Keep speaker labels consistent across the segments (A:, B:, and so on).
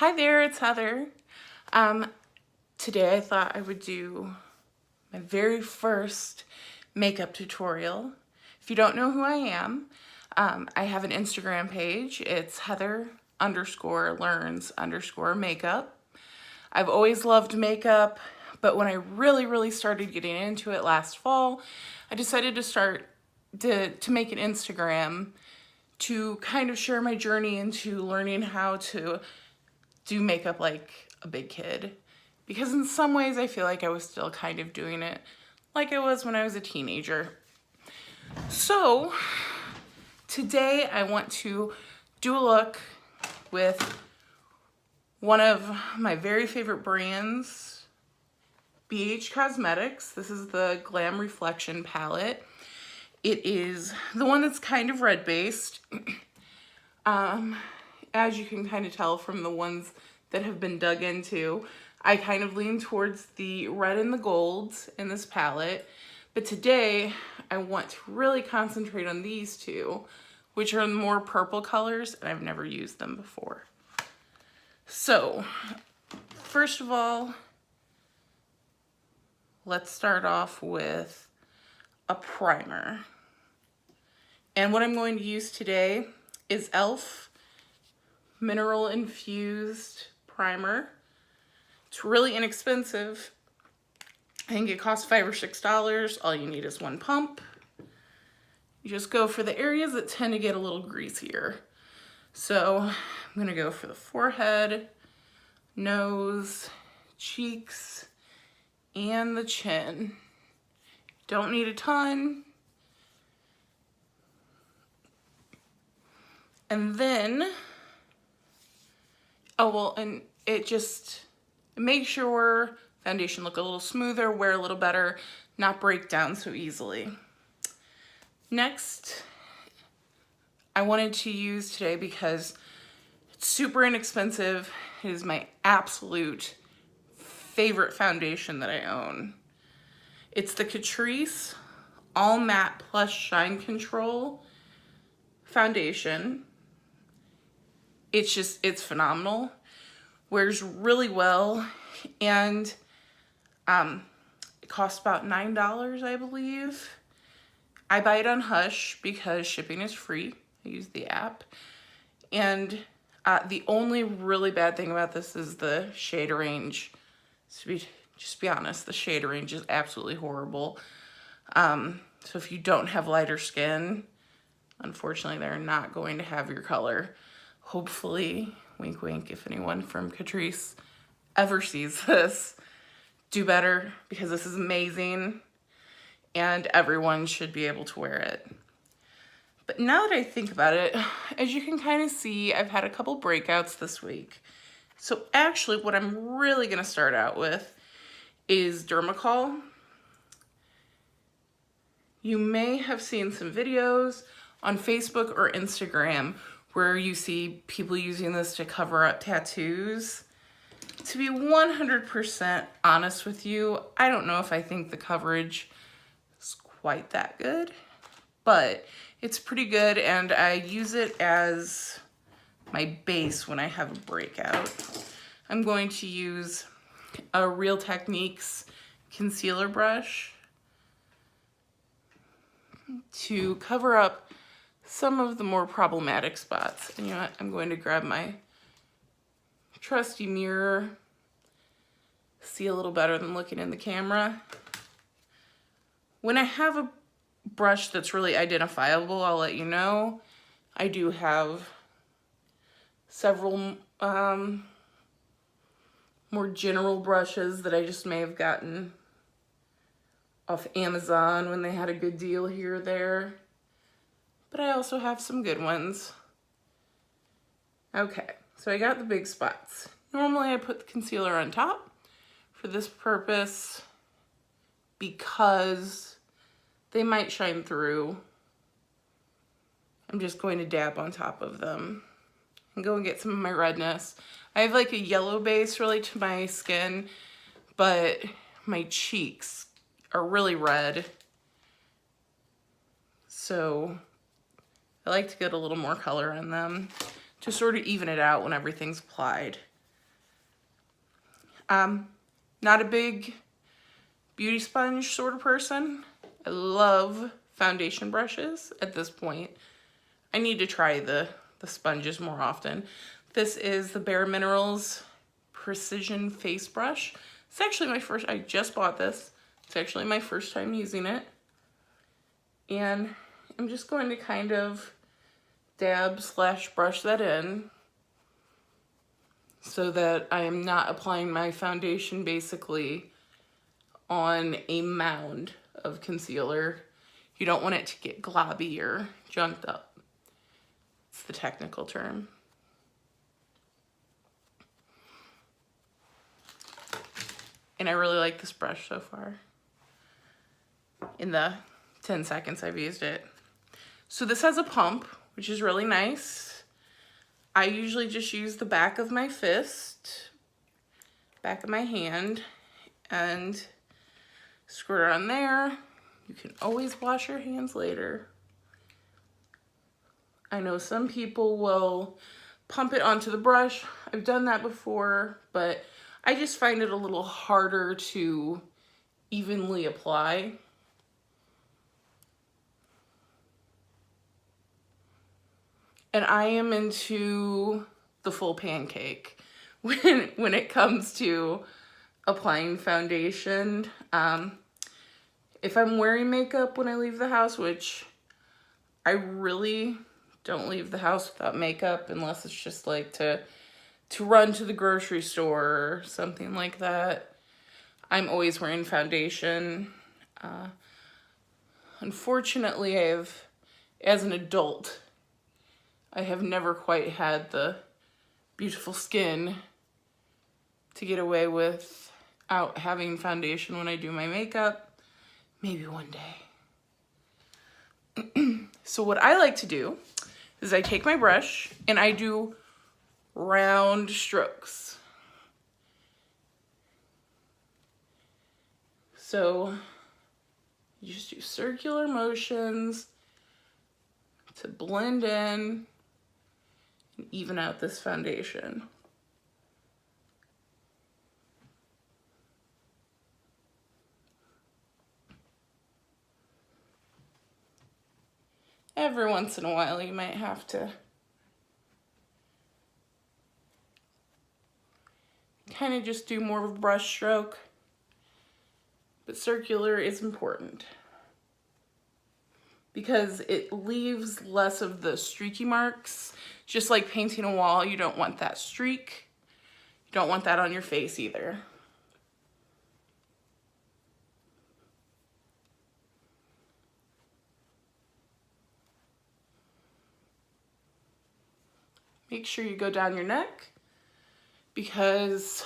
A: Hi there, it's Heather. Today I thought I would do my very first makeup tutorial. If you don't know who I am, I have an Instagram page. It's Heather_learns_makeup. I've always loved makeup, but when I really started getting into it last fall, I decided to start to make an Instagram to kind of share my journey into learning how to do makeup like a big kid. Because in some ways I feel like I was still kind of doing it like I was when I was a teenager. So today I want to do a look with one of my very favorite brands, BH Cosmetics. This is the Glam Reflection palette. It is the one that's kind of red based. As you can kind of tell from the ones that have been dug into, I kind of lean towards the red and the golds in this palette. But today, I want to really concentrate on these two, which are more purple colors, and I've never used them before. So, first of all, let's start off with a primer. And what I'm going to use today is e.l.f. Mineral Infused Primer. It's really inexpensive. I think it costs $5 or $6. All you need is one pump. You just go for the areas that tend to get a little greasier. So I'm gonna go for the forehead, nose, cheeks, and the chin. Don't need a ton. And then, and it makes your foundation look a little smoother, wear a little better, not break down so easily. Next, I wanted to use today because it's super inexpensive. It is my absolute favorite foundation that I own. It's the Catrice All Matte Plus Shine Control foundation. It's phenomenal. Wears really well, and it costs about $9, I believe. I buy it on Hush because shipping is free. I use the app. And the only really bad thing about this is the shade range. Just be honest, the shade range is absolutely horrible. So if you don't have lighter skin, unfortunately, they're not going to have your color. Hopefully, wink wink, if anyone from Catrice ever sees this, do better, because this is amazing and everyone should be able to wear it. But now that I think about it, as you can kind of see, I've had a couple breakouts this week. So actually what I'm really gonna start out with is Dermacol. You may have seen some videos on Facebook or Instagram where you see people using this to cover up tattoos. To be 100% honest with you, I don't know if I think the coverage is quite that good, but it's pretty good, and I use it as my base when I have a breakout. I'm going to use a Real Techniques concealer brush to cover up some of the more problematic spots. And you know what? I'm going to grab my trusty mirror, see a little better than looking in the camera. When I have a brush that's really identifiable, I'll let you know. I do have several more general brushes that I just may have gotten off Amazon when they had a good deal here or there. But I also have some good ones. Okay, so I got the big spots. Normally I put the concealer on top. For this purpose, because they might shine through, I'm just going to dab on top of them and go and get some of my redness. I have like a yellow base really to my skin, but my cheeks are really red. So I like to get a little more color in them to sort of even it out when everything's applied. Not a big beauty sponge sort of person. I love foundation brushes at this point. I need to try the sponges more often. This is the Bare Minerals Precision Face Brush. It's actually my first, I just bought this. It's actually my first time using it. And I'm just going to kind of dab / brush that in so that I am not applying my foundation basically on a mound of concealer. You don't want it to get globby or junked up. It's the technical term. And I really like this brush so far in the 10 seconds I've used it. So this has a pump, which is really nice. I usually just use the back of my fist, back of my hand, and squirt it on there. You can always wash your hands later. I know some people will pump it onto the brush. I've done that before, but I just find it a little harder to evenly apply. And I am into the full pancake when it comes to applying foundation. If I'm wearing makeup when I leave the house, which I really don't leave the house without makeup unless it's just like to run to the grocery store or something like that, I'm always wearing foundation. Unfortunately, as an adult, I have never quite had the beautiful skin to get away without having foundation when I do my makeup. Maybe one day. So what I like to do is I take my brush and I do round strokes. So you just do circular motions to blend in and even out this foundation. Every once in a while you might have to kind of just do more of a brush stroke, but circular is important because it leaves less of the streaky marks. Just like painting a wall, you don't want that streak. You don't want that on your face either. Make sure you go down your neck because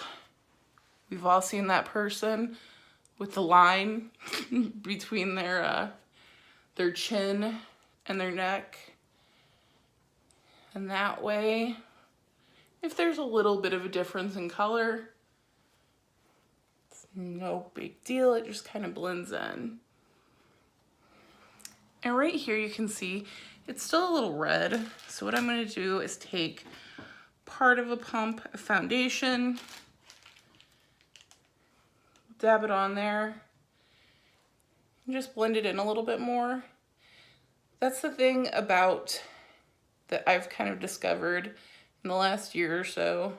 A: we've all seen that person with the line between their chin and their neck. And that way, if there's a little bit of a difference in color, it's no big deal. It just kind of blends in. And right here you can see it's still a little red. So what I'm going to do is take part of a pump of foundation, dab it on there, and just blend it in a little bit more. That's the thing about that I've kind of discovered in the last year or so,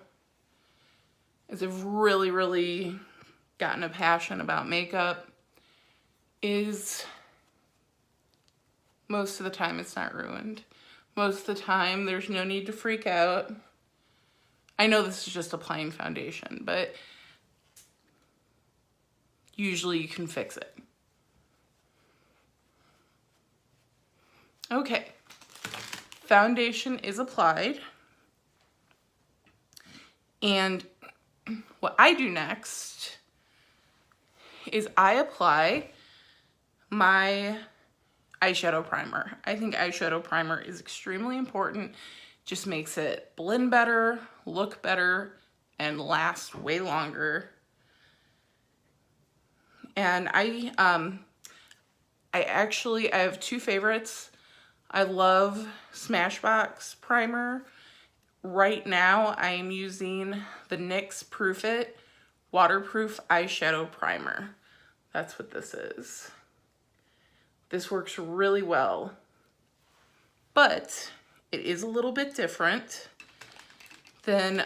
A: is I've really gotten a passion about makeup, is most of the time it's not ruined. Most of the time there's no need to freak out. I know this is just applying foundation, but usually you can fix it. Okay, foundation is applied. And what I do next is I apply my eyeshadow primer. I think eyeshadow primer is extremely important. Just makes it blend better, look better, and last way longer. And I have two favorites. I love Smashbox primer. Right now I am using the NYX Proof It waterproof eyeshadow primer. That's what this is. This works really well, but it is a little bit different than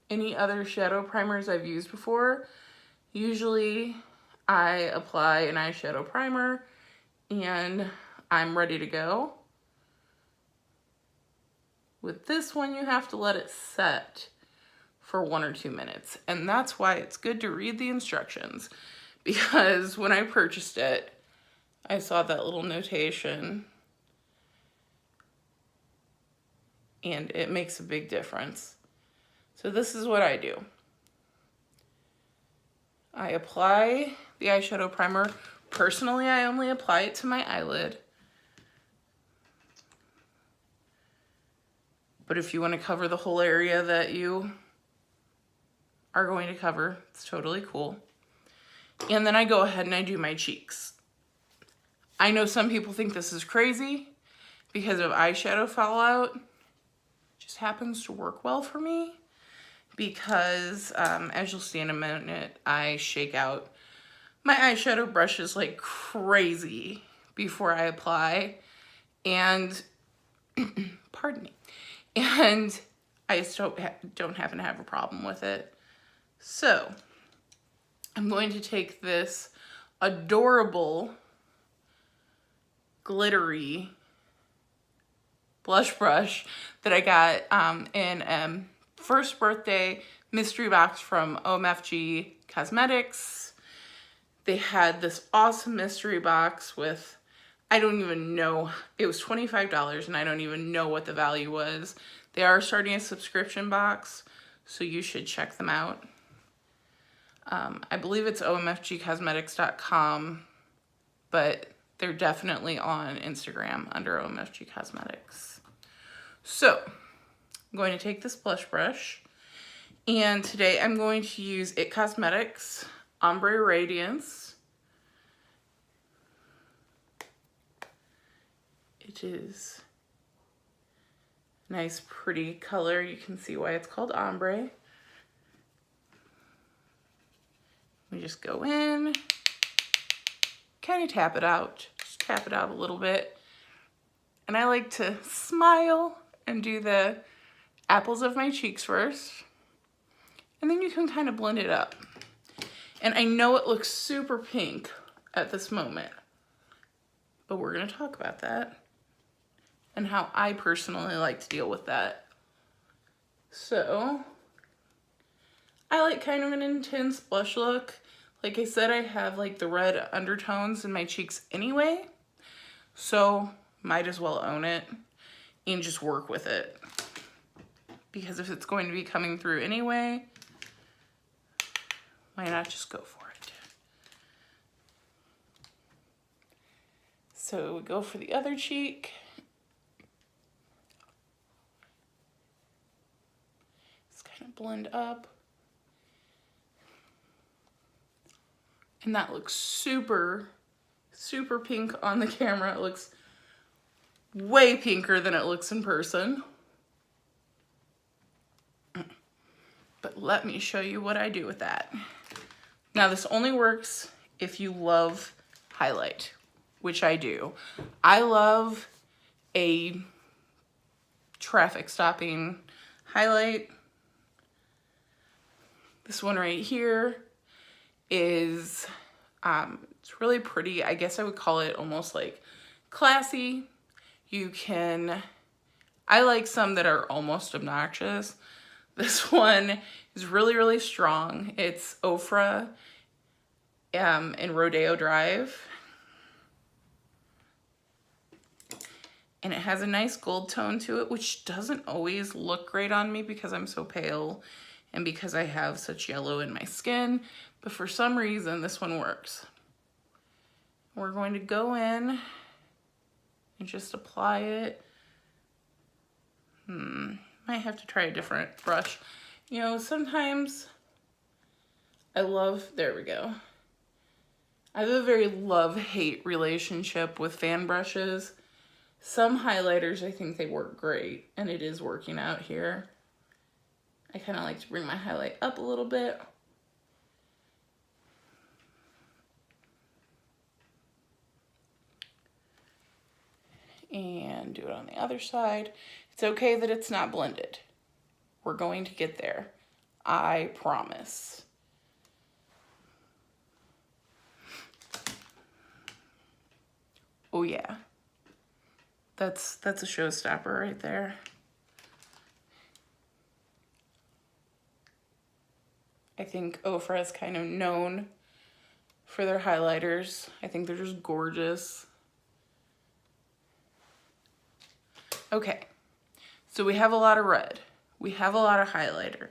A: any other shadow primers I've used before. Usually I apply an eyeshadow primer and I'm ready to go. With this one, you have to let it set for 1 or 2 minutes. And that's why it's good to read the instructions, because when I purchased it, I saw that little notation and it makes a big difference. So this is what I do. I apply the eyeshadow primer. Personally, I only apply it to my eyelid. But if you want to cover the whole area that you are going to cover, it's totally cool. And then I go ahead and I do my cheeks. I know some people think this is crazy because of eyeshadow fallout. It just happens to work well for me because, as you'll see in a minute, I shake out my eyeshadow brushes like crazy before I apply. And, pardon me, and I just don't happen to have a problem with it. So, I'm going to take this adorable glittery blush brush that I got in first birthday mystery box from OMFG Cosmetics. They had this awesome mystery box with, I don't even know, it was $25 and I don't even know what the value was. They are starting a subscription box, so you should check them out. I believe it's omfgcosmetics.com, but they're definitely on Instagram under OMFG Cosmetics. So, I'm going to take this blush brush, and today I'm going to use IT Cosmetics Ombre Radiance. It is a nice, pretty color. You can see why it's called ombre. We just go in, kind of tap it out, just tap it out a little bit. And I like to smile and do the apples of my cheeks first. And then you can kind of blend it up. And I know it looks super pink at this moment, but we're going to talk about that and how I personally like to deal with that. So, I like kind of an intense blush look. Like I said, I have like the red undertones in my cheeks anyway, so might as well own it and just work with it. Because if it's going to be coming through anyway, why not just go for it? So we go for the other cheek. Just kind of blend up. And that looks super, super pink on the camera. It looks way pinker than it looks in person. But let me show you what I do with that. Now this only works if you love highlight, which I do. I love a traffic stopping highlight. This one right here is, it's really pretty. I guess I would call it almost like classy. You can, I like some that are almost obnoxious. This one is really, really strong. It's Ofra in Rodeo Drive. And it has a nice gold tone to it, which doesn't always look great on me because I'm so pale and because I have such yellow in my skin. But for some reason, this one works. We're going to go in and just apply it. Might have to try a different brush. You know, sometimes I love, there we go. I have a very love-hate relationship with fan brushes. Some highlighters, I think they work great, and it is working out here. I kind of like to bring my highlight up a little bit. And do it on the other side. It's okay that it's not blended. We're going to get there. I promise. Oh yeah. That's a showstopper right there. I think Ofra is kind of known for their highlighters. I think they're just gorgeous. Okay, so we have a lot of red. We have a lot of highlighter.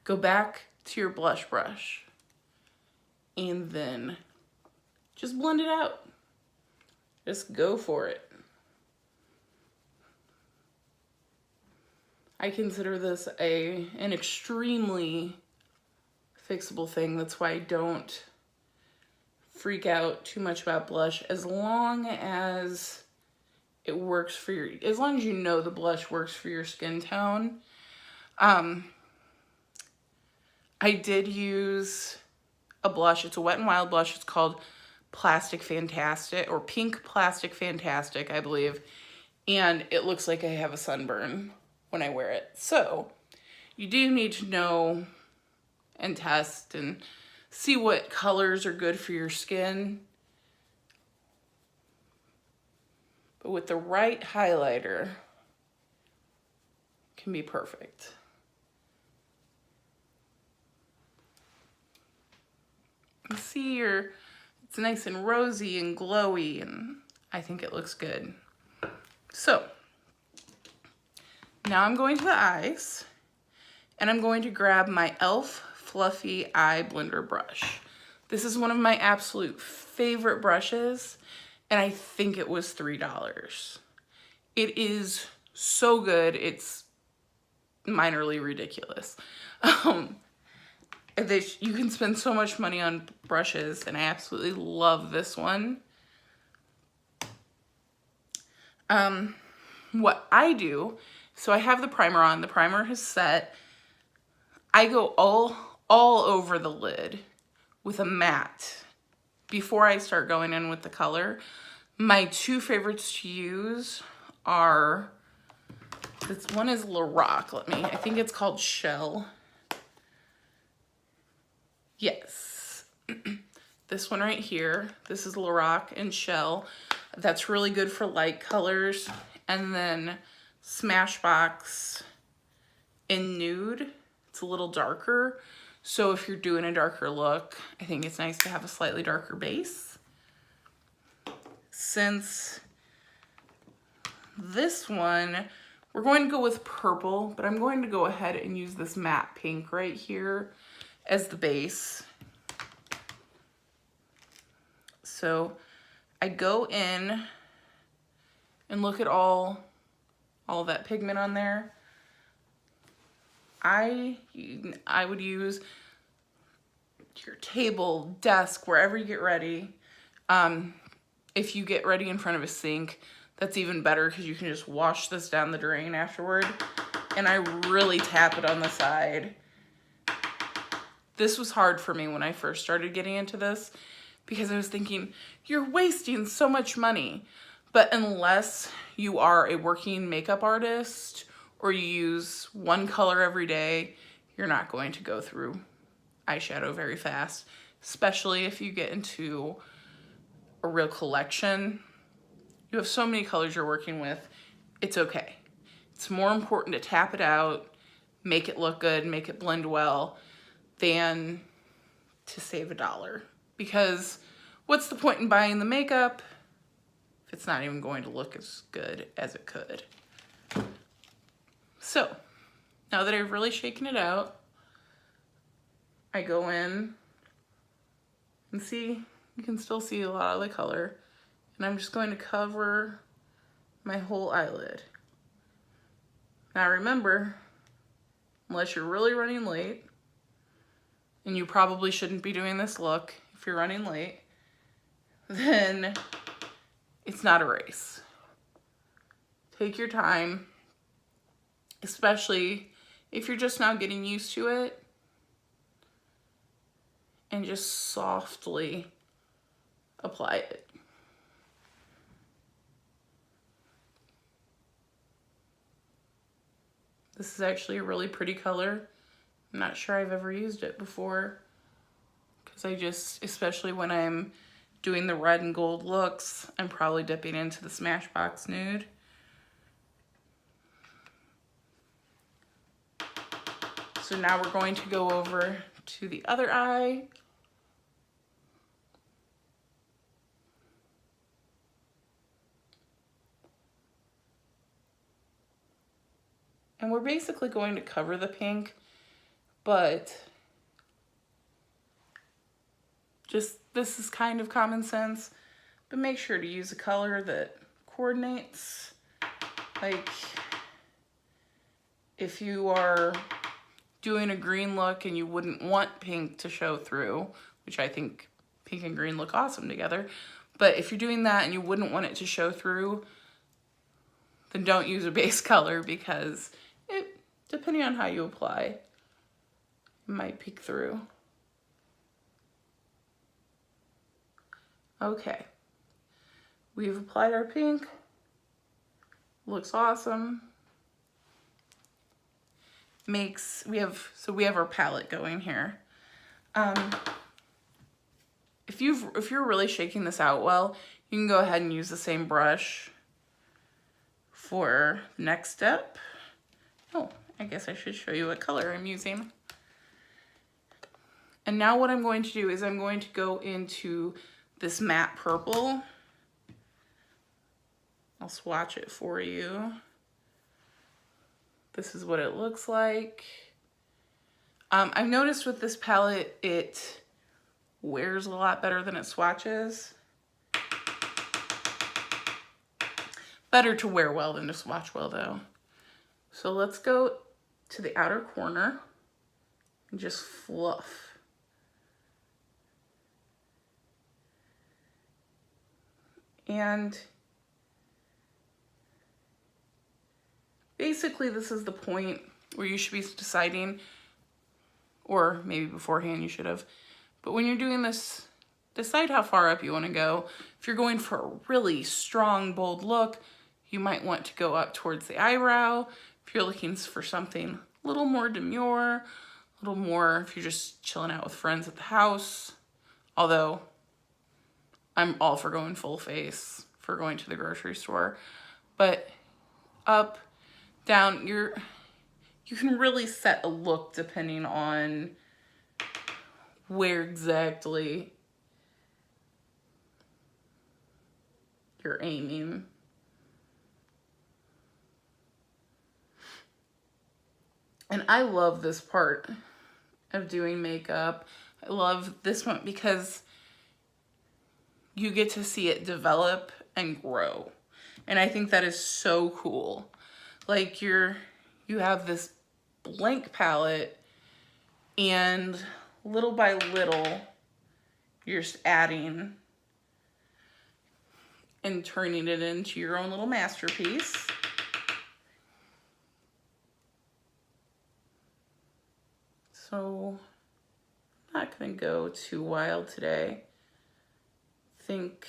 A: Go back to your blush brush and then just blend it out. Just go for it. I consider this an extremely fixable thing. That's why I don't freak out too much about blush, as long as it works for your, as long as you know the blush works for your skin tone. I did use a blush. It's a Wet n Wild blush. It's called Plastic Fantastic, or Pink Plastic Fantastic, I believe. And it looks like I have a sunburn when I wear it. So you do need to know and test and see what colors are good for your skin. But with the right highlighter, it can be perfect. You see it's nice and rosy and glowy, and I think it looks good. So now I'm going to the eyes, and I'm going to grab my e.l.f. Fluffy Eye Blender brush. This is one of my absolute favorite brushes, and I think it was $3. It is so good, it's minorly ridiculous. You can spend so much money on brushes, and I absolutely love this one. What I do, so I have the primer on. The primer has set. I go all over the lid with a matte before I start going in with the color. My two favorites to use are, this one is Lorac. I think it's called Shell. Yes. This one right here, this is Lorac and Shell. That's really good for light colors. And then Smashbox in Nude. It's a little darker. So if you're doing a darker look, I think it's nice to have a slightly darker base. Since this one, we're going to go with purple, but I'm going to go ahead and use this matte pink right here as the base. So I go in and look at all that pigment on there. I would use your table, desk, wherever you get ready. If you get ready in front of a sink, that's even better because you can just wash this down the drain afterward. And I really tap it on the side. This was hard for me when I first started getting into this because I was thinking, you're wasting so much money. But unless you are a working makeup artist or you use one color every day, you're not going to go through eyeshadow very fast, especially if you get into a real collection. You have so many colors you're working with, it's okay. It's more important to tap it out, make it look good, make it blend well, than to save $1. Because what's the point in buying the makeup if it's not even going to look as good as it could? So now that I've really shaken it out, I go in and see, you can still see a lot of the color, and I'm just going to cover my whole eyelid. Now remember, unless you're really running late, and you probably shouldn't be doing this look if you're running late, then it's not a race. Take your time, especially if you're just now getting used to it, and just softly apply it. This is actually a really pretty color. I'm not sure I've ever used it before, because I just, especially when I'm doing the red and gold looks, I'm probably dipping into the Smashbox Nude. So now we're going to go over to the other eye. And we're basically going to cover the pink, but just, this is kind of common sense, but make sure to use a color that coordinates. Like, if you are doing a green look and you wouldn't want pink to show through, which I think pink and green look awesome together, but if you're doing that and you wouldn't want it to show through, then don't use a base color, because it, depending on how you apply, it might peek through. Okay, we've applied our pink. Looks awesome. We have our palette going here. If you're really shaking this out well, you can go ahead and use the same brush for the next step. Oh, I guess I should show you what color I'm using. And now what I'm going to do is I'm going to go into this matte purple. I'll swatch it for you. This is what it looks like. I've noticed with this palette, it wears a lot better than it swatches. Better to wear well than to swatch well though. So let's go to the outer corner and just fluff. And basically this is the point where you should be deciding, or maybe beforehand you should have, but when you're doing this, decide how far up you want to go. If you're going for a really strong, bold look, you might want to go up towards the eyebrow. If you're looking for something a little more demure, a little more if you're just chilling out with friends at the house, although I'm all for going full face for going to the grocery store, but up, down, you can really set a look depending on where exactly you're aiming. And I love this part of doing makeup. I love this one because you get to see it develop and grow. And I think that is so cool. Like you have this blank palette, and little by little, you're just adding and turning it into your own little masterpiece. So I'm not gonna go too wild today. I think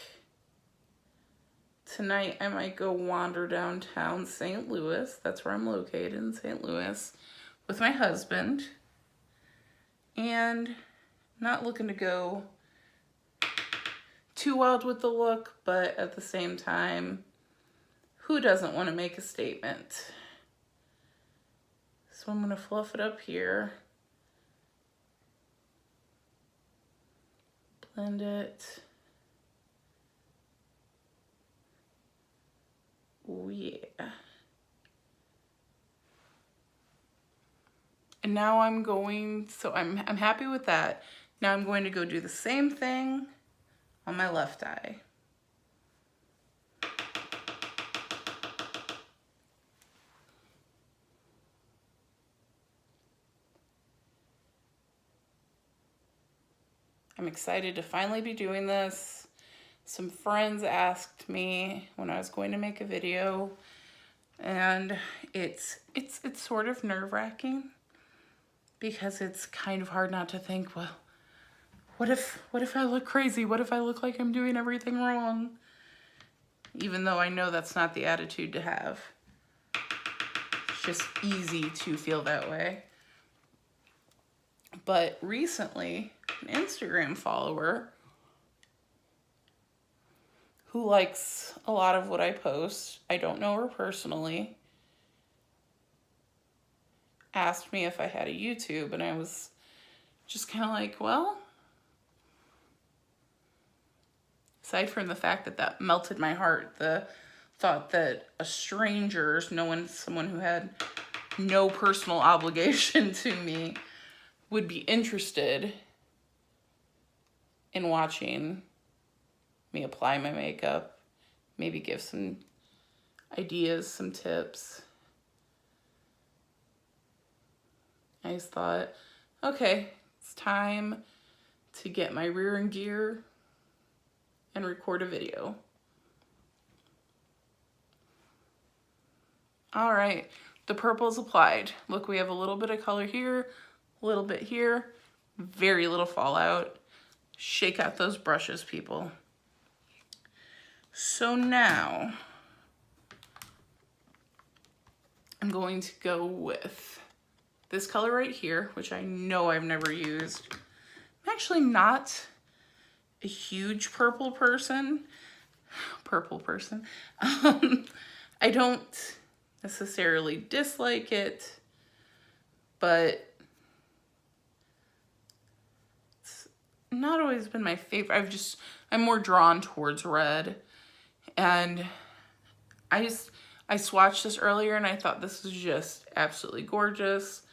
A: tonight I might go wander downtown St. Louis. That's where I'm located, in St. Louis, with my husband. And not looking to go too wild with the look, but at the same time, who doesn't want to make a statement? So I'm gonna fluff it up here. Blend it. Oh yeah. And now I'm happy with that. Now I'm going to go do the same thing on my left eye. I'm excited to finally be doing this. Some friends asked me when I was going to make a video, and it's sort of nerve-wracking because it's kind of hard not to think, well, what if I look crazy? What if I look like I'm doing everything wrong? Even though I know that's not the attitude to have. just easy to feel that way. But recently, an Instagram follower who likes a lot of what I post, I don't know her personally, asked me if I had a YouTube, and I was just kind of like, well, aside from the fact that that melted my heart, the thought that a stranger, someone who had no personal obligation to me, would be interested in watching me apply my makeup, maybe give some ideas, some tips. I just thought, okay, it's time to get my rear in gear and record a video. All right, the purple is applied. Look, we have a little bit of color here, a little bit here, very little fallout. Shake out those brushes, people. So now I'm going to go with this color right here, which I know I've never used. I'm actually not a huge purple person. I don't necessarily dislike it, but it's not always been my favorite. I'm more drawn towards red, and I swatched this earlier and I thought this was just absolutely gorgeous.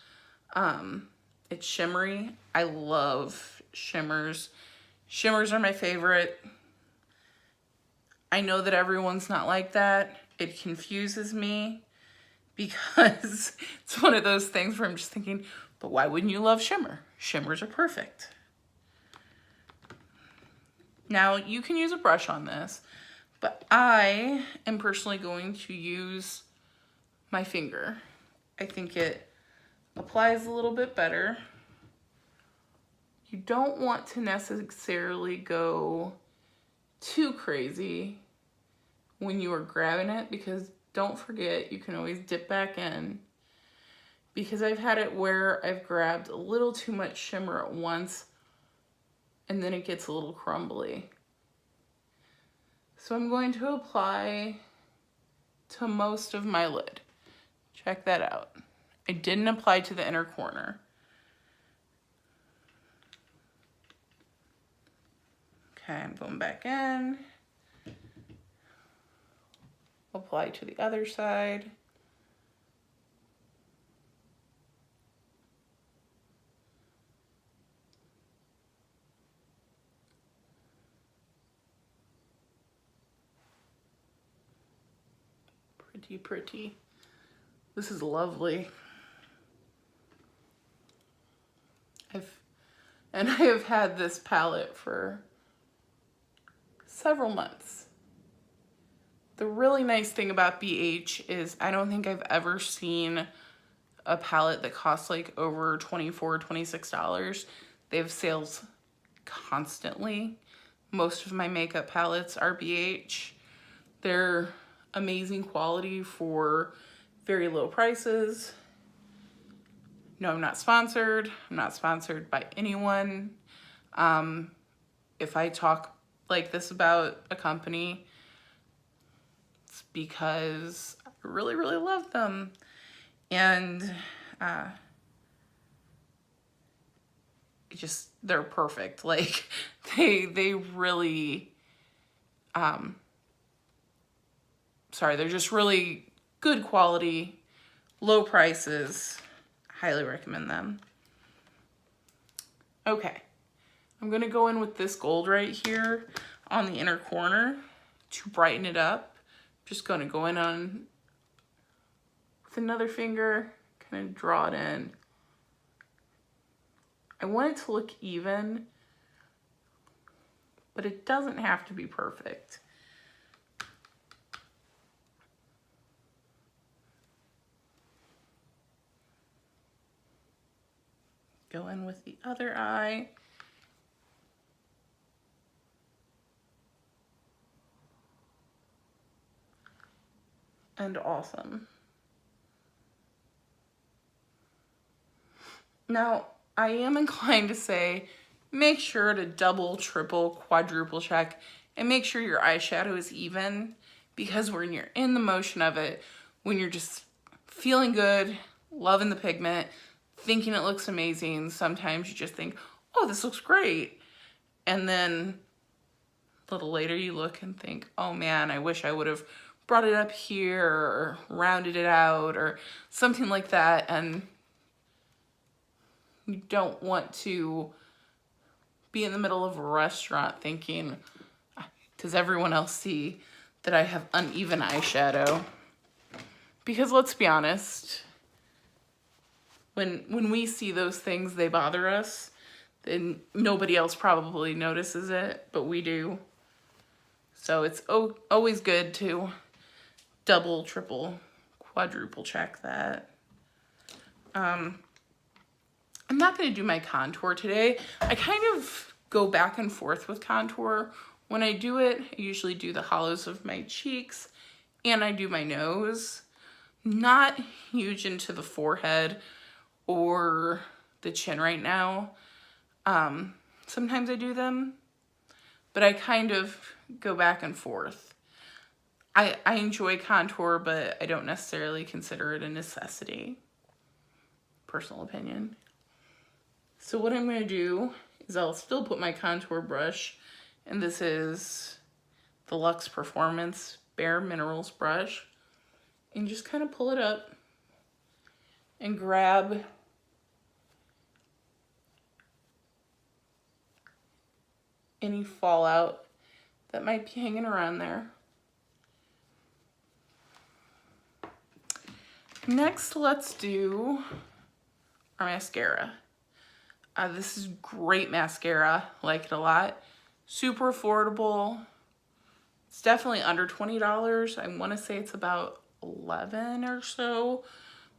A: It's shimmery. I love shimmers. Shimmers are my favorite. I know that everyone's not like that. It confuses me because it's one of those things where I'm just thinking, but why wouldn't you love shimmer? Shimmers are perfect. Now, you can use a brush on this, but I am personally going to use my finger. I think it applies a little bit better. You don't want to necessarily go too crazy when you are grabbing it, because don't forget, you can always dip back in, because I've had it where I've grabbed a little too much shimmer at once and then it gets a little crumbly. So I'm going to apply to most of my lid. Check that out. I didn't apply to the inner corner. Okay, I'm going back in. Apply to the other side. Pretty, pretty. This is lovely. I have had this palette for several months. The really nice thing about BH is I don't think I've ever seen a palette that costs like over $24, $26. They have sales constantly. Most of my makeup palettes are BH. They're amazing quality for very low prices. No, I'm not sponsored. I'm not sponsored by anyone. If I talk like this about a company, it's because I really, really love them. And they're perfect. Like, they really, they're just really good quality, low prices. Highly recommend them. Okay, I'm gonna go in with this gold right here on the inner corner to brighten it up. Just gonna go in on with another finger, kind of draw it in. I want it to look even, but it doesn't have to be perfect. Go in with the other eye. And awesome. Now, I am inclined to say, make sure to double, triple, quadruple check and make sure your eyeshadow is even, because when you're in the motion of it, when you're just feeling good, loving the pigment, thinking it looks amazing, sometimes you just think, oh, this looks great. And then a little later you look and think, oh man, I wish I would have brought it up here or rounded it out or something like that. And you don't want to be in the middle of a restaurant thinking, does everyone else see that I have uneven eyeshadow? Because let's be honest, when we see those things, they bother us. Then nobody else probably notices it, but we do. So it's always good to double, triple, quadruple check that. I'm not going to do my contour today. I kind of go back and forth with contour. When I do it, I usually do the hollows of my cheeks and I do my nose. Not huge into the forehead or the chin right now. Sometimes I do them, but I kind of go back and forth. I enjoy contour, but I don't necessarily consider it a necessity. Personal opinion. So what I'm going to do is I'll still put my contour brush, and this is the Luxe Performance Bare Minerals brush, and just kind of pull it up and grab any fallout that might be hanging around there. Next, let's do our mascara. This is great mascara, like it a lot. Super affordable. It's definitely under $20. I want to say it's about 11 or so.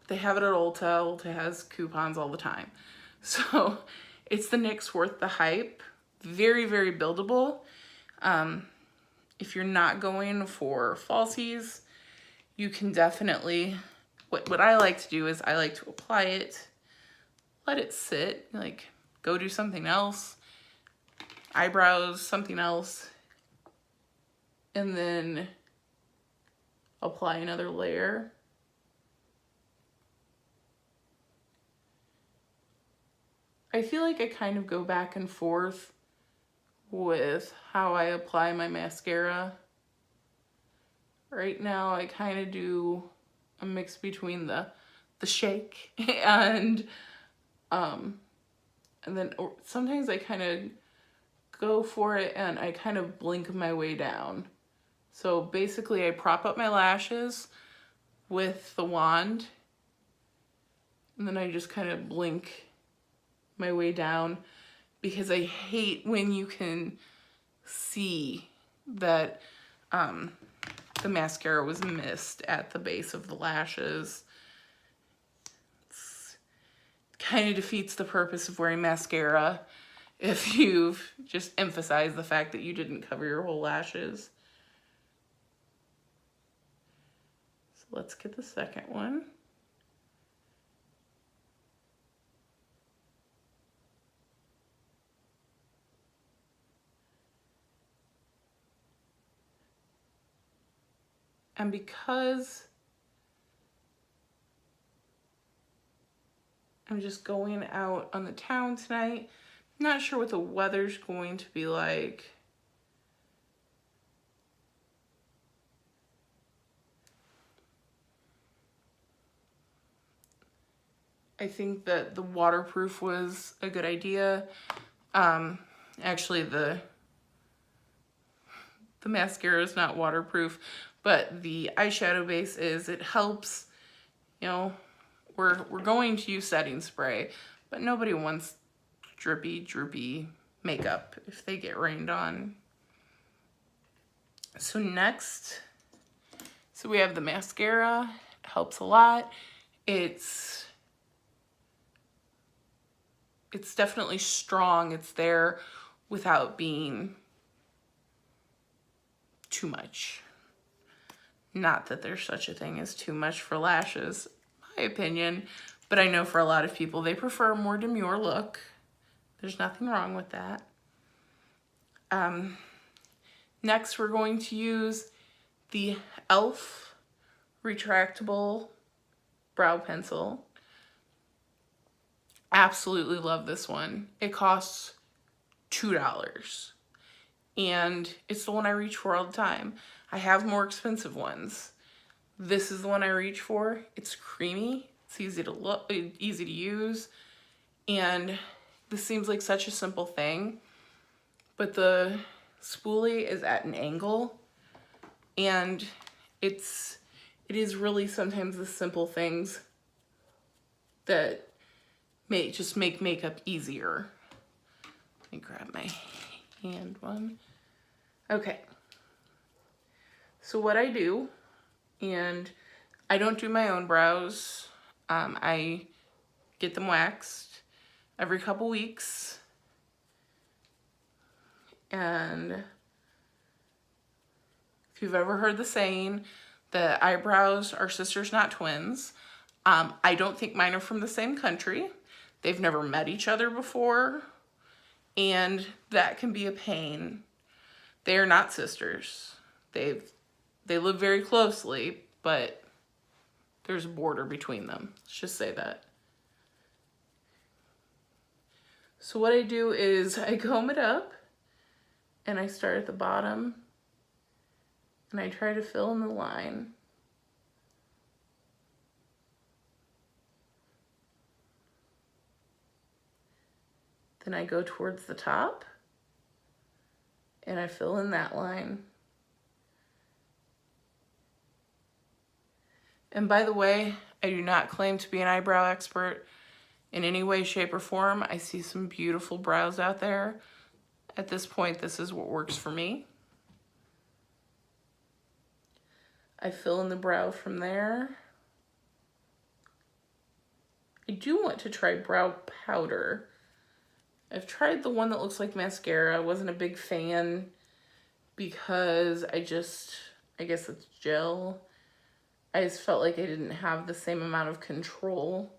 A: They have it at Ulta. Ulta has coupons all the time. So it's the NYX Worth the Hype. Very, very buildable. If you're not going for falsies, you can definitely, what I like to do is I like to apply it, let it sit, like go do something else, eyebrows, something else, and then apply another layer. I feel like I kind of go back and forth with how I apply my mascara. Right now I kind of do a mix between the shake and then sometimes I kind of go for it and I kind of blink my way down. So basically I prop up my lashes with the wand and then I just kind of blink my way down, because I hate when you can see that the mascara was missed at the base of the lashes. It kind of defeats the purpose of wearing mascara if you've just emphasized the fact that you didn't cover your whole lashes. So let's get the second one. And because I'm just going out on the town tonight, I'm not sure what the weather's going to be like. I think that the waterproof was a good idea. Actually, the mascara is not waterproof, but the eyeshadow base is. It helps, you know, we're going to use setting spray, but nobody wants drippy, droopy makeup if they get rained on. So next, so we have the mascara. It helps a lot. It's definitely strong. It's there without being too much. Not that there's such a thing as too much for lashes, my opinion, But I know for a lot of people, they prefer a more demure look. There's nothing wrong with that. Next, we're going to use the e.l.f. retractable brow pencil. Absolutely love this one. It costs $2. And it's the one I reach for all the time. I have more expensive ones. This is the one I reach for. It's creamy. It's easy to look, easy to use. And this seems like such a simple thing, but the spoolie is at an angle, and it is really sometimes the simple things that just make makeup easier. Let me grab my hand one. Okay. So what I do, and I don't do my own brows. I get them waxed every couple weeks. And if you've ever heard the saying that eyebrows are sisters, not twins, I don't think mine are from the same country. They've never met each other before, and that can be a pain. They are not sisters. They live very closely, but there's a border between them. Let's just say that. So what I do is I comb it up, and I start at the bottom, and I try to fill in the line. Then I go towards the top, and I fill in that line. And by the way, I do not claim to be an eyebrow expert in any way, shape, or form. I see some beautiful brows out there. At this point, this is what works for me. I fill in the brow from there. I do want to try brow powder. I've tried the one that looks like mascara. I wasn't a big fan because I guess it's gel. I just felt like I didn't have the same amount of control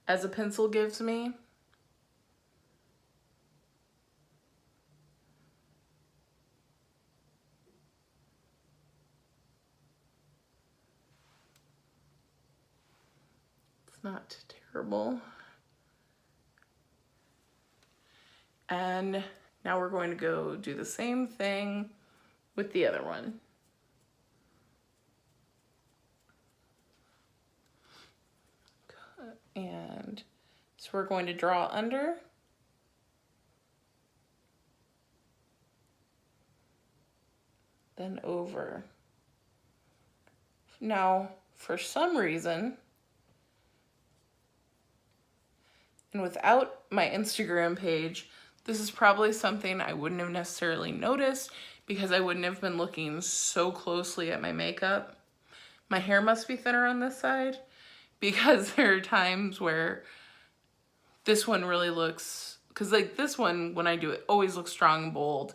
A: as a pencil gives me. It's not terrible. And now we're going to go do the same thing with the other one. And so we're going to draw under. Then over. Now, for some reason, and without my Instagram page, this is probably something I wouldn't have necessarily noticed because I wouldn't have been looking so closely at my makeup. My hair must be thinner on this side because there are times where this one really looks, because like this one, when I do it, always looks strong and bold.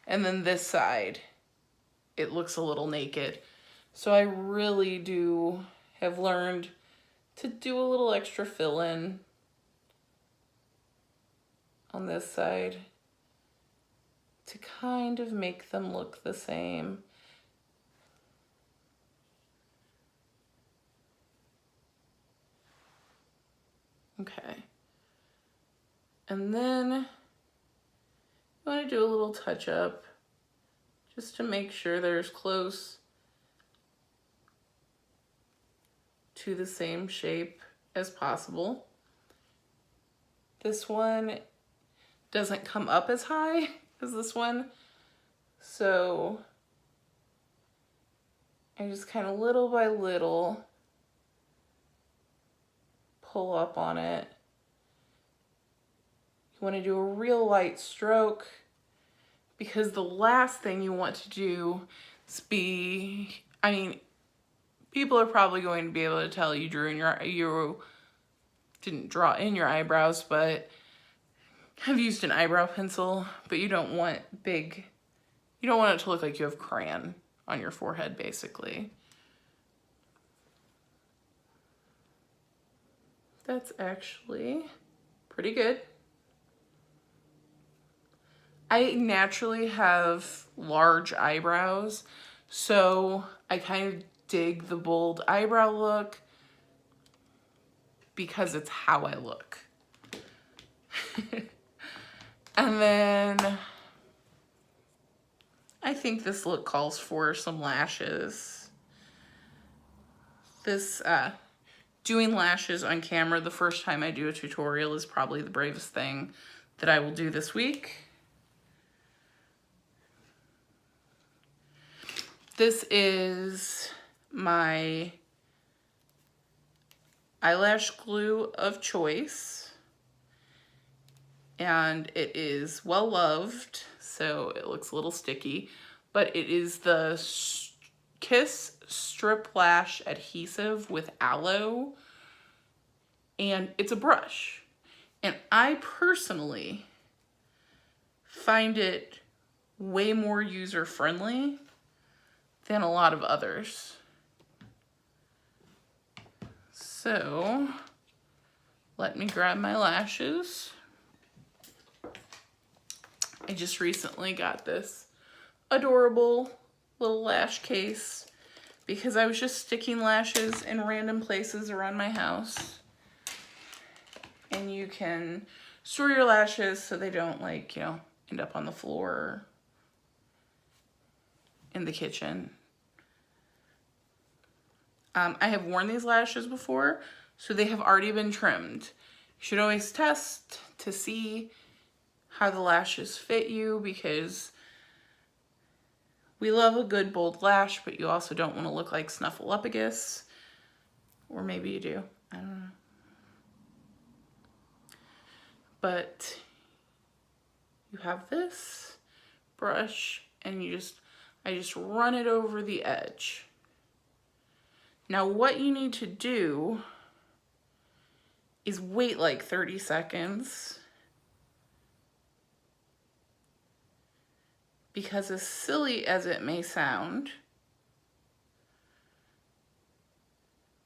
A: And then this side, it looks a little naked. So I really do have learned to do a little extra fill in on this side to kind of make them look the same. Okay. And then I want to do a little touch up just to make sure they're as close to the same shape as possible. This one doesn't come up as high as this one, so I just kind of little by little pull up on it. You want to do a real light stroke because the last thing you want to do is people are probably going to be able to tell you you didn't draw in your eyebrows, but I've used an eyebrow pencil, but you don't want it to look like you have crayon on your forehead, basically. That's actually pretty good. I naturally have large eyebrows, so I kind of dig the bold eyebrow look because it's how I look. And then I think this look calls for some lashes. This, doing lashes on camera the first time I do a tutorial is probably the bravest thing that I will do this week. This is my eyelash glue of choice, and it is well loved, so it looks a little sticky, but it is the Kiss Strip Lash Adhesive with aloe, and it's a brush, and I personally find it way more user-friendly than a lot of others. So let me grab my lashes. I just recently got this adorable little lash case because I was just sticking lashes in random places around my house. And you can store your lashes so they don't, like, you know, end up on the floor in the kitchen. I have worn these lashes before, so they have already been trimmed. You should always test to see how the lashes fit you, because we love a good bold lash, but you also don't want to look like Snuffleupagus. Or maybe you do, I don't know. But you have this brush and I just run it over the edge. Now what you need to do is wait like 30 seconds, because as silly as it may sound,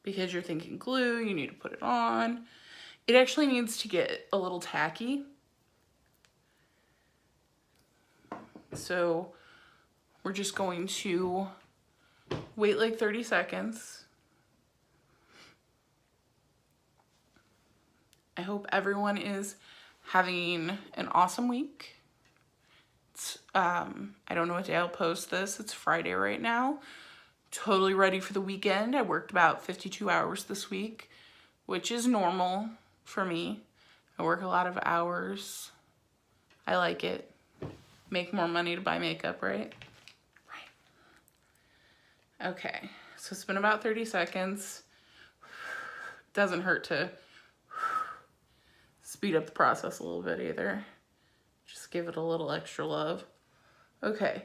A: because you're thinking glue, you need to put it on, it actually needs to get a little tacky. So we're just going to wait like 30 seconds. I hope everyone is having an awesome week. I don't know what day I'll post this. It's Friday right now. Totally ready for the weekend. I worked about 52 hours this week, which is normal for me. I work a lot of hours. I like it. Make more money to buy makeup, right? Right. Okay, so it's been about 30 seconds. Doesn't hurt to speed up the process a little bit either. Just give it a little extra love. Okay.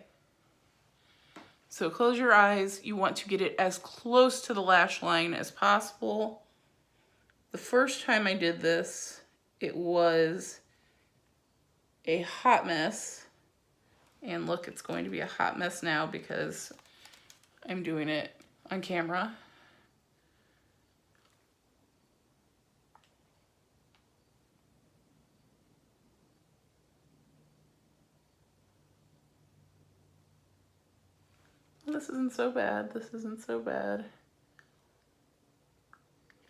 A: So close your eyes. You want to get it as close to the lash line as possible. The first time I did this, it was a hot mess. And look, it's going to be a hot mess now because I'm doing it on camera. This isn't so bad. This isn't so bad.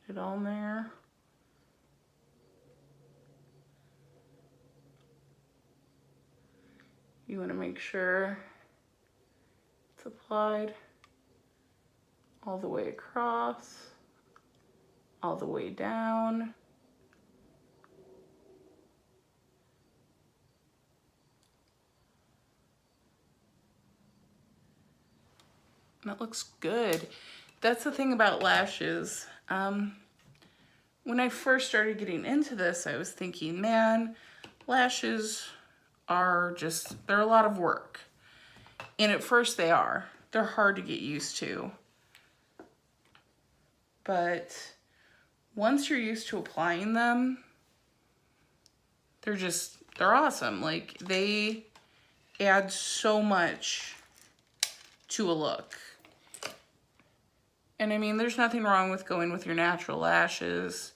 A: Get it on there. You want to make sure it's applied all the way across, all the way down. And it looks good. That's the thing about lashes. When I first started getting into this, I was thinking, man, lashes are just, they're a lot of work. And at first they are. They're hard to get used to. But once you're used to applying them, they're awesome. Like, they add so much to a look. And I mean, there's nothing wrong with going with your natural lashes.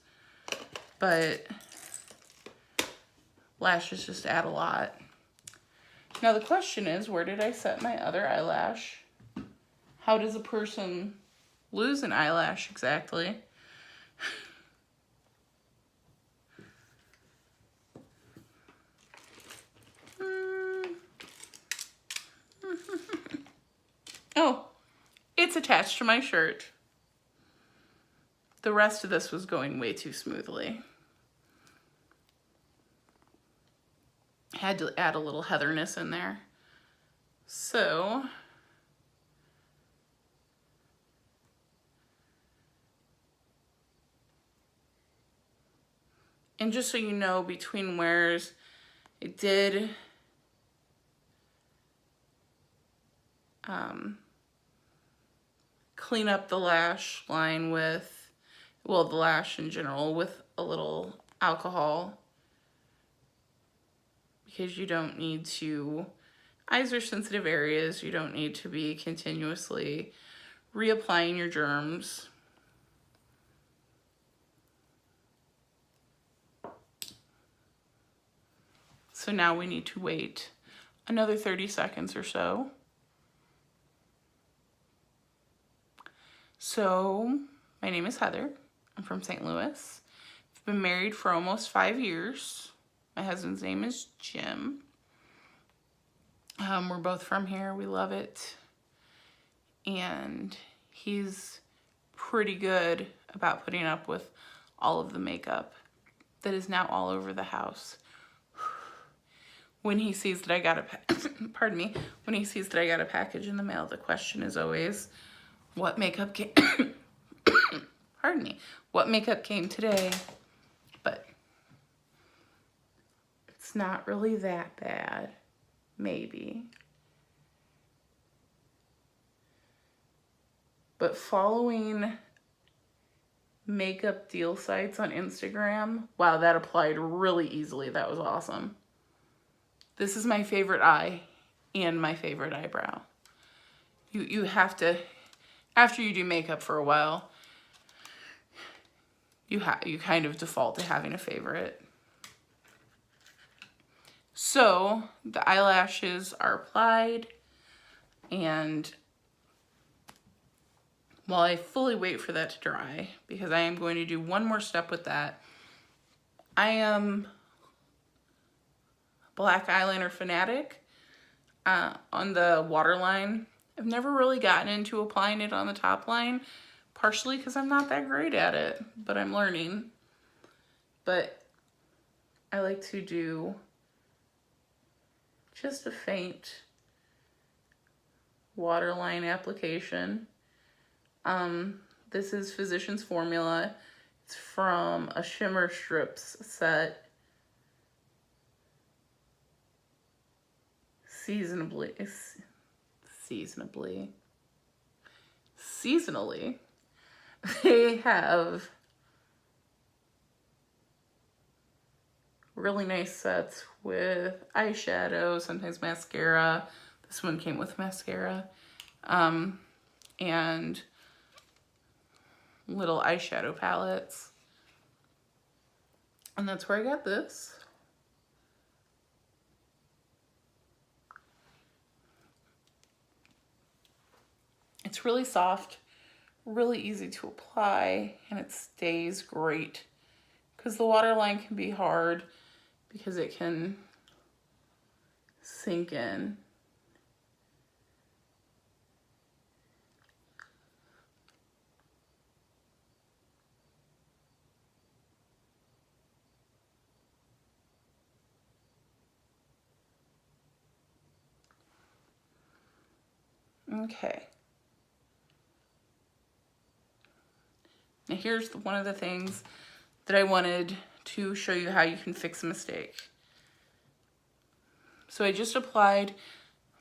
A: but lashes just add a lot. Now the question is, where did I set my other eyelash? How does a person lose an eyelash exactly? Oh, it's attached to my shirt. The rest of this was going way too smoothly. Had to add a little heatherness in there. So, and just so you know, between wears, it did clean up the lash line with, well, the lash in general, with a little alcohol, because you don't need to, eyes are sensitive areas, you don't need to be continuously reapplying your germs. So now we need to wait another 30 seconds or so. So, my name is Heather. I'm from St. Louis. I've been married for almost 5 years. My husband's name is Jim. We're both from here. We love it. And he's pretty good about putting up with all of the makeup that is now all over the house. When he sees that I got pardon me, when he sees that I got a package in the mail, the question is always, what makeup came, pardon me, what makeup came today? But it's not really that bad, maybe. But following makeup deal sites on Instagram, wow, that applied really easily. That was awesome. This is my favorite eye and my favorite eyebrow. You have to, after you do makeup for a while, you kind of default to having a favorite. So the eyelashes are applied, and while I fully wait for that to dry, because I am going to do one more step with that, I am black eyeliner fanatic on the waterline. I've never really gotten into applying it on the top line, partially because I'm not that great at it, but I'm learning. But I like to do just a faint waterline application. This is Physicians Formula. It's from a Shimmer Strips set. Seasonally, they have really nice sets with eyeshadow, sometimes mascara. This one came with mascara, and little eyeshadow palettes. And that's where I got this. It's really soft, really easy to apply, and it stays great. Because the waterline can be hard because it can sink in. Okay. Now here's one of the things that I wanted to show you how you can fix a mistake. So I just applied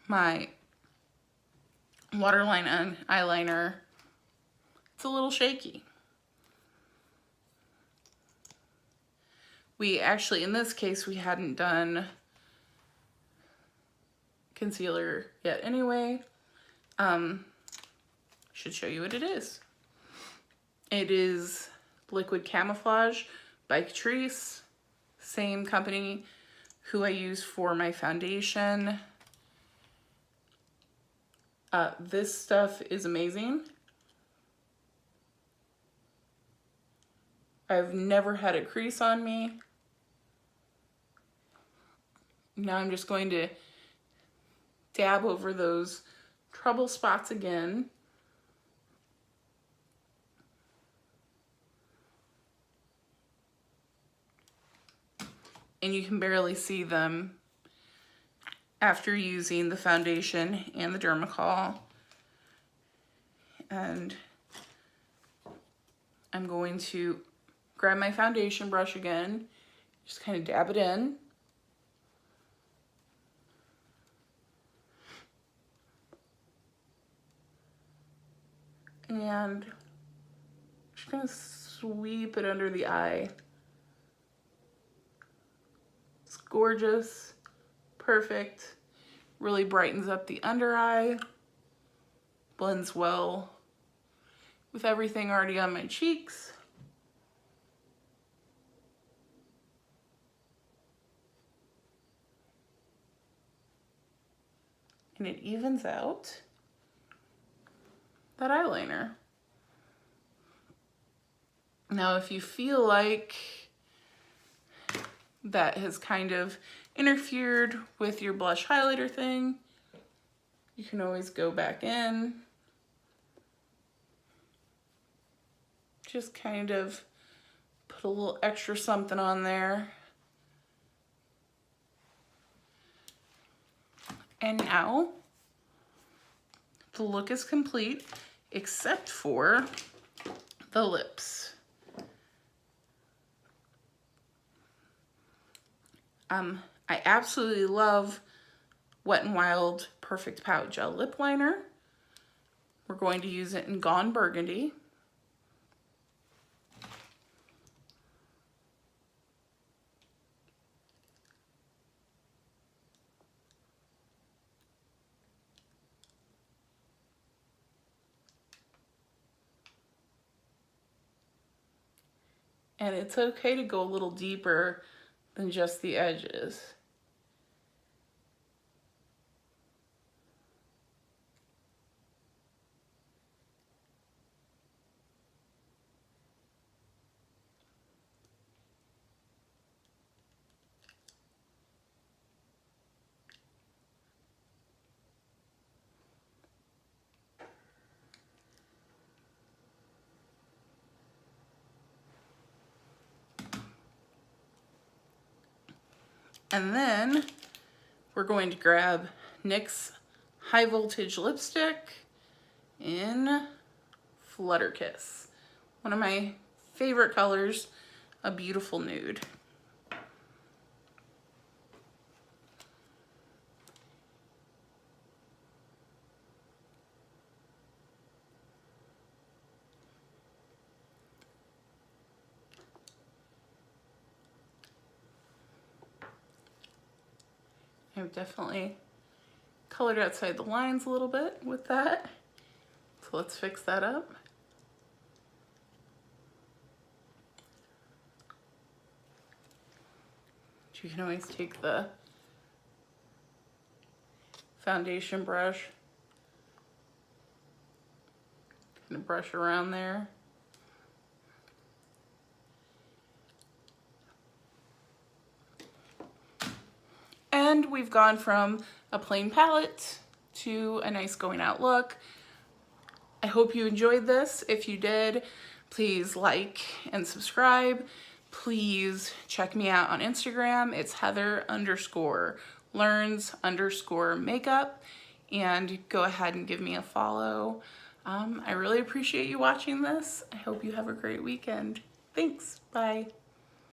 A: my waterline eyeliner. It's a little shaky. We actually, in this case, we hadn't done concealer yet anyway. Should show you what it is. It is Liquid Camouflage by Catrice, same company who I use for my foundation. This stuff is amazing. I've never had a crease on me. Now I'm just going to dab over those trouble spots again. And you can barely see them after using the foundation and the Dermacol. And I'm going to grab my foundation brush again, just kind of dab it in. And just gonna sweep it under the eye. It's gorgeous, perfect, really brightens up the under eye, blends well with everything already on my cheeks. And it evens out that eyeliner. Now, if you feel like that has kind of interfered with your blush highlighter thing, you can always go back in. Just kind of put a little extra something on there. And now the look is complete except for the lips. I absolutely love Wet n Wild Perfect Pout Gel Lip Liner. We're going to use it in Gone Burgundy. And it's okay to go a little deeper than just the edges. And then we're going to grab NYX High Voltage Lipstick in Flutter Kiss. One of my favorite colors, a beautiful nude. I've definitely colored outside the lines a little bit with that. So let's fix that up. You can always take the foundation brush, kind of brush around there. And we've gone from a plain palette to a nice going out look. I hope you enjoyed this. If you did, please like and subscribe. Please check me out on Instagram. It's Heather_learns_makeup, and go ahead and give me a follow. I really appreciate you watching this. I hope you have a great weekend. Thanks. Bye.